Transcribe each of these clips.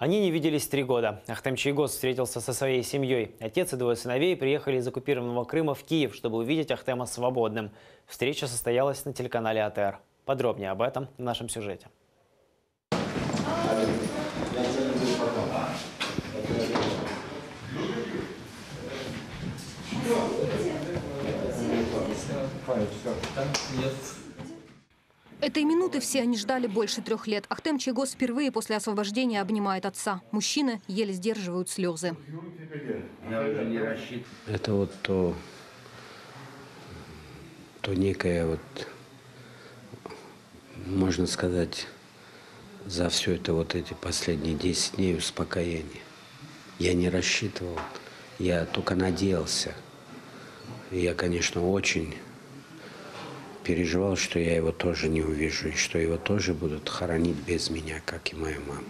Они не виделись 3 года. Ахтем Чийгоз встретился со своей семьей. Отец и 2 сыновей приехали из оккупированного Крыма в Киев, чтобы увидеть Ахтема свободным. Встреча состоялась на телеканале АТР. Подробнее об этом в нашем сюжете. Этой минуты все они ждали больше 3 лет. Ахтем Чийгоз впервые после освобождения обнимает отца. Мужчины еле сдерживают слезы. Это вот то некое, вот, можно сказать, за все это вот эти последние 10 дней успокоения. Я не рассчитывал, я только надеялся. И я, конечно, очень переживал, что я его тоже не увижу, и что его тоже будут хоронить без меня, как и мою маму.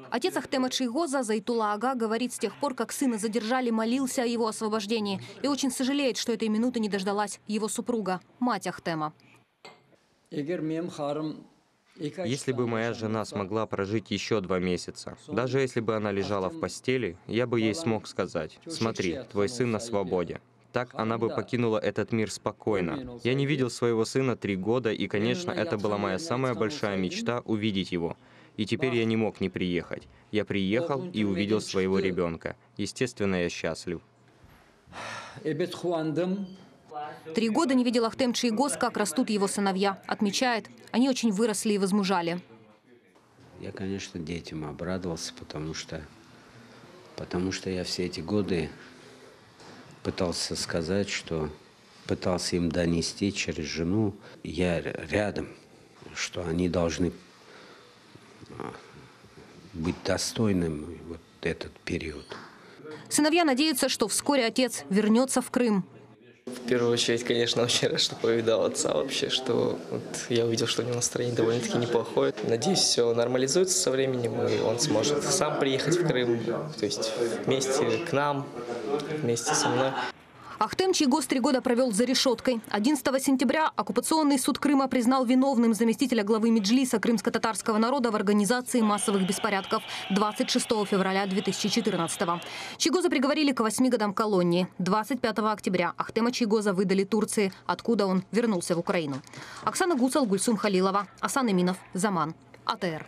Отец Ахтема Чийгоза, Зайтула Ага, говорит, с тех пор, как сына задержали, молился о его освобождении. И очень сожалеет, что этой минуты не дождалась его супруга, мать Ахтема. Если бы моя жена смогла прожить еще 2 месяца, даже если бы она лежала в постели, я бы ей смог сказать: «Смотри, твой сын на свободе». Так она бы покинула этот мир спокойно. Я не видел своего сына 3 года, и, конечно, это была моя самая большая мечта – увидеть его. И теперь я не мог не приехать. Я приехал и увидел своего ребенка. Естественно, я счастлив. 3 года не видел Ахтем Чийгоз, как растут его сыновья. Отмечает, они очень выросли и возмужали. Я, конечно, детям обрадовался, потому что я все эти годы пытался сказать, что пытался им донести через жену. Я рядом, что они должны быть достойными вот этот период. Сыновья надеются, что вскоре отец вернется в Крым. В первую очередь, конечно, очень рад, что повидал отца вообще, что вот я увидел, что у него настроение довольно-таки неплохое. Надеюсь, все нормализуется со временем, и он сможет сам приехать в Крым, то есть вместе к нам, вместе со мной. Ахтем Чийгоз 3 года провел за решеткой. 11 сентября оккупационный суд Крыма признал виновным заместителя главы Меджлиса крымско-татарского народа в организации массовых беспорядков 26 февраля 2014 года. Чийгоза приговорили к 8 годам колонии. 25 октября Ахтема Чийгоза выдали Турции, откуда он вернулся в Украину. Оксана Гуцал, Гульсум Халилова, Асан Эминов, Заман, АТР.